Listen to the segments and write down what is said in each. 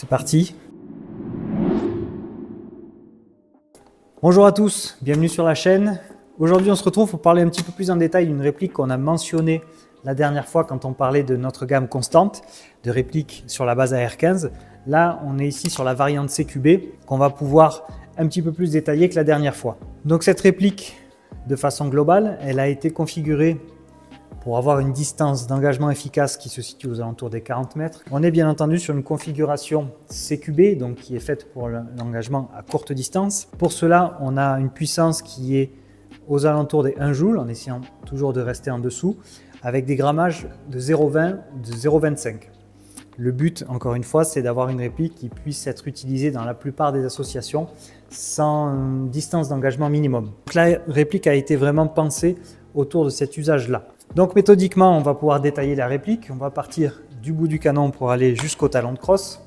C'est parti. Bonjour à tous, bienvenue sur la chaîne. Aujourd'hui on se retrouve pour parler un petit peu plus en détail d'une réplique qu'on a mentionnée la dernière fois quand on parlait de notre gamme constante de répliques sur la base AR15. Là on est ici sur la variante CQB qu'on va pouvoir un petit peu plus détailler que la dernière fois. Donc cette réplique de façon globale, elle a été configurée pour avoir une distance d'engagement efficace qui se situe aux alentours des 40 mètres. On est bien entendu sur une configuration CQB, donc qui est faite pour l'engagement à courte distance. Pour cela, on a une puissance qui est aux alentours des 1 joule, en essayant toujours de rester en dessous, avec des grammages de 0,20 ou de 0,25. Le but, encore une fois, c'est d'avoir une réplique qui puisse être utilisée dans la plupart des associations sans distance d'engagement minimum. Donc la réplique a été vraiment pensée autour de cet usage-là. Donc méthodiquement, on va pouvoir détailler la réplique. On va partir du bout du canon pour aller jusqu'au talon de crosse,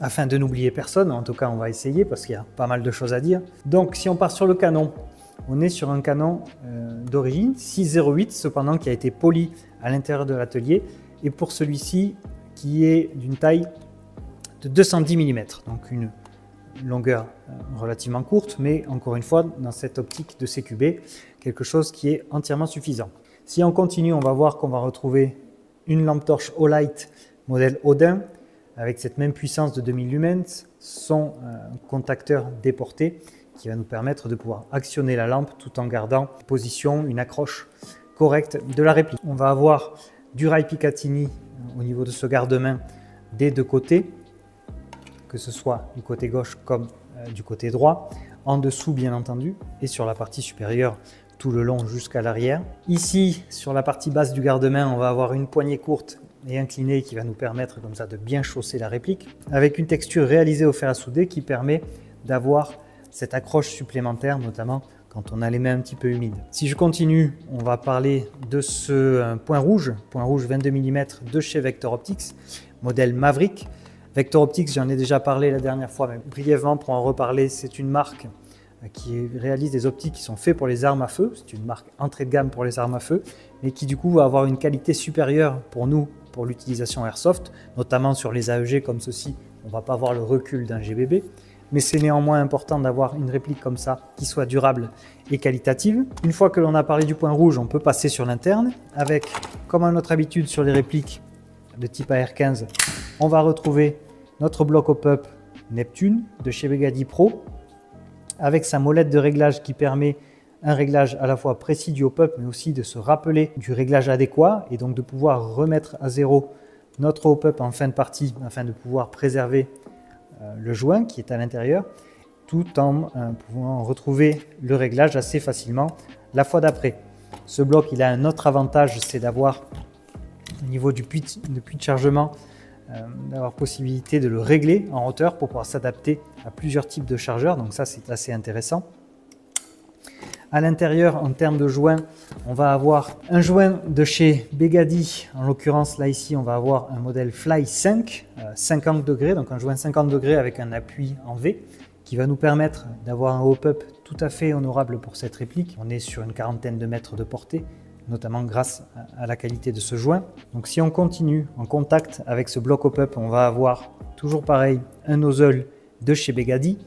afin de n'oublier personne. En tout cas, on va essayer parce qu'il y a pas mal de choses à dire. Donc si on part sur le canon, on est sur un canon d'origine 6,08, cependant qui a été poli à l'intérieur de l'atelier. Et pour celui-ci, qui est d'une taille de 210 mm, donc une longueur relativement courte, mais encore une fois, dans cette optique de CQB, quelque chose qui est entièrement suffisant. Si on continue, on va voir qu'on va retrouver une lampe torche Olight modèle Odin avec cette même puissance de 2000 lumens, son contacteur déporté qui va nous permettre de pouvoir actionner la lampe tout en gardant position, une accroche correcte de la réplique. On va avoir du rail Picatinny au niveau de ce garde-main des deux côtés, que ce soit du côté gauche comme du côté droit, en dessous bien entendu, et sur la partie supérieure tout le long jusqu'à l'arrière. Ici, sur la partie basse du garde-main, on va avoir une poignée courte et inclinée qui va nous permettre comme ça de bien chausser la réplique, avec une texture réalisée au fer à souder qui permet d'avoir cette accroche supplémentaire, notamment quand on a les mains un petit peu humides. Si je continue, on va parler de ce point rouge 22 mm de chez Vector Optics, modèle Maverick. Vector Optics, j'en ai déjà parlé la dernière fois, mais brièvement pour en reparler, c'est une marque qui réalise des optiques qui sont faits pour les armes à feu. C'est une marque entrée de gamme pour les armes à feu, mais qui du coup va avoir une qualité supérieure pour nous, pour l'utilisation airsoft, notamment sur les AEG comme ceci. On ne va pas avoir le recul d'un GBB, mais c'est néanmoins important d'avoir une réplique comme ça qui soit durable et qualitative. Une fois que l'on a parlé du point rouge, on peut passer sur l'interne avec, comme à notre habitude sur les répliques de type AR15, on va retrouver notre bloc au pop Neptune de chez Begady Pro, avec sa molette de réglage qui permet un réglage à la fois précis du hop-up, mais aussi de se rappeler du réglage adéquat et donc de pouvoir remettre à zéro notre hop-up en fin de partie afin de pouvoir préserver le joint qui est à l'intérieur, tout en pouvant retrouver le réglage assez facilement la fois d'après. Ce bloc, il a un autre avantage, c'est d'avoir au niveau du puits de chargement, d'avoir possibilité de le régler en hauteur pour pouvoir s'adapter à plusieurs types de chargeurs, donc ça c'est assez intéressant. À l'intérieur, en termes de joints, on va avoir un joint de chez Begady, en l'occurrence là ici on va avoir un modèle Fly 5, 50 degrés, donc un joint 50 degrés avec un appui en V, qui va nous permettre d'avoir un hop-up tout à fait honorable pour cette réplique. On est sur une quarantaine de mètres de portée, notamment grâce à la qualité de ce joint. Donc si on continue en contact avec ce bloc hop-up, on va avoir toujours pareil un nozzle de chez Begady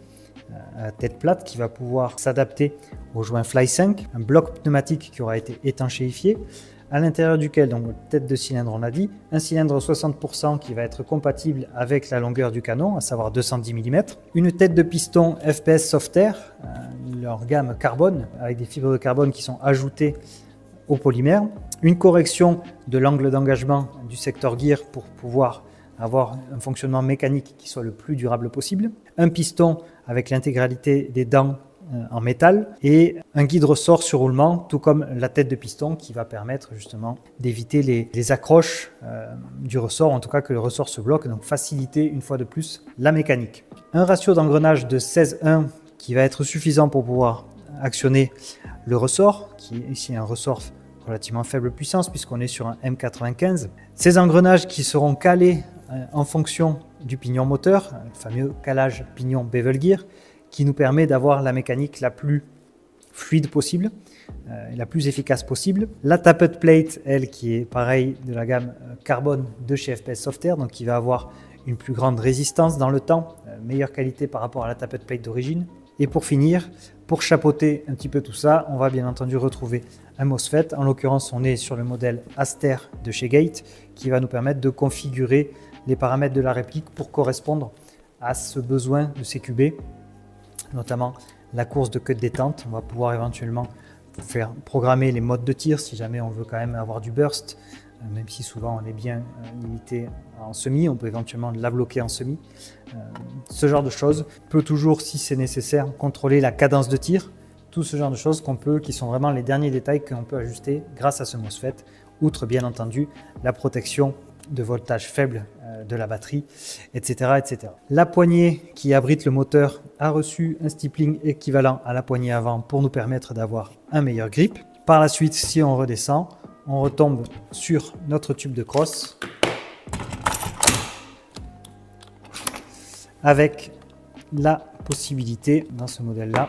à tête plate qui va pouvoir s'adapter au joint Fly 5, un bloc pneumatique qui aura été étanchéifié, à l'intérieur duquel, donc tête de cylindre on l'a dit, un cylindre 60% qui va être compatible avec la longueur du canon, à savoir 210 mm, une tête de piston FPS Softair, leur gamme carbone, avec des fibres de carbone qui sont ajoutées au polymère, une correction de l'angle d'engagement du secteur gear pour pouvoir avoir un fonctionnement mécanique qui soit le plus durable possible, un piston avec l'intégralité des dents en métal et un guide ressort sur roulement, tout comme la tête de piston qui va permettre justement d'éviter les accroches du ressort, en tout cas que le ressort se bloque, donc faciliter une fois de plus la mécanique. Un ratio d'engrenage de 16:1 qui va être suffisant pour pouvoir actionner le ressort, qui est ici un ressort relativement faible puissance puisqu'on est sur un M95. Ces engrenages qui seront calés en fonction du pignon moteur, le fameux calage pignon bevel gear, qui nous permet d'avoir la mécanique la plus fluide possible, la plus efficace possible. La tappet plate, elle, qui est pareil de la gamme carbone de chez FPS Softair, donc qui va avoir une plus grande résistance dans le temps, meilleure qualité par rapport à la tapered plate d'origine. Et pour finir, pour chapeauter un petit peu tout ça, on va bien entendu retrouver un MOSFET. En l'occurrence, on est sur le modèle Aster de chez Gate qui va nous permettre de configurer les paramètres de la réplique pour correspondre à ce besoin de CQB, notamment la course de queue de détente. On va pouvoir éventuellement faire programmer les modes de tir si jamais on veut quand même avoir du burst, même si souvent on est bien limité en semi, on peut éventuellement la bloquer en semi. Ce genre de choses peut toujours, si c'est nécessaire, contrôler la cadence de tir. Tout ce genre de choses qui sont vraiment les derniers détails qu'on peut ajuster grâce à ce MOSFET, outre bien entendu la protection de voltage faible de la batterie, etc., etc. La poignée qui abrite le moteur a reçu un stippling équivalent à la poignée avant pour nous permettre d'avoir un meilleur grip. Par la suite, si on redescend, on retombe sur notre tube de crosse avec la possibilité, dans ce modèle-là,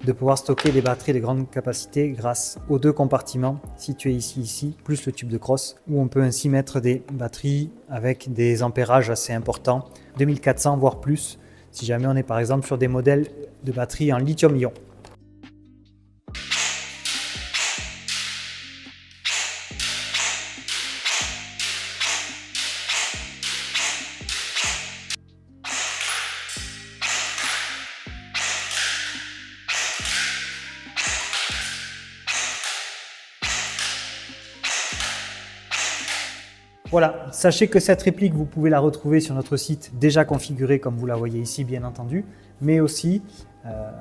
de pouvoir stocker des batteries de grande capacité grâce aux 2 compartiments situés ici, plus le tube de crosse, où on peut ainsi mettre des batteries avec des ampérages assez importants, 2400 voire plus, si jamais on est par exemple sur des modèles de batteries en lithium-ion. Voilà, sachez que cette réplique, vous pouvez la retrouver sur notre site déjà configurée comme vous la voyez ici bien entendu, mais aussi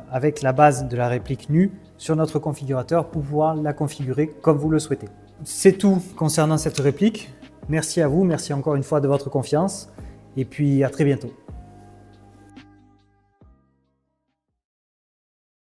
avec la base de la réplique nue sur notre configurateur pour pouvoir la configurer comme vous le souhaitez. C'est tout concernant cette réplique. Merci à vous, merci encore une fois de votre confiance et puis à très bientôt.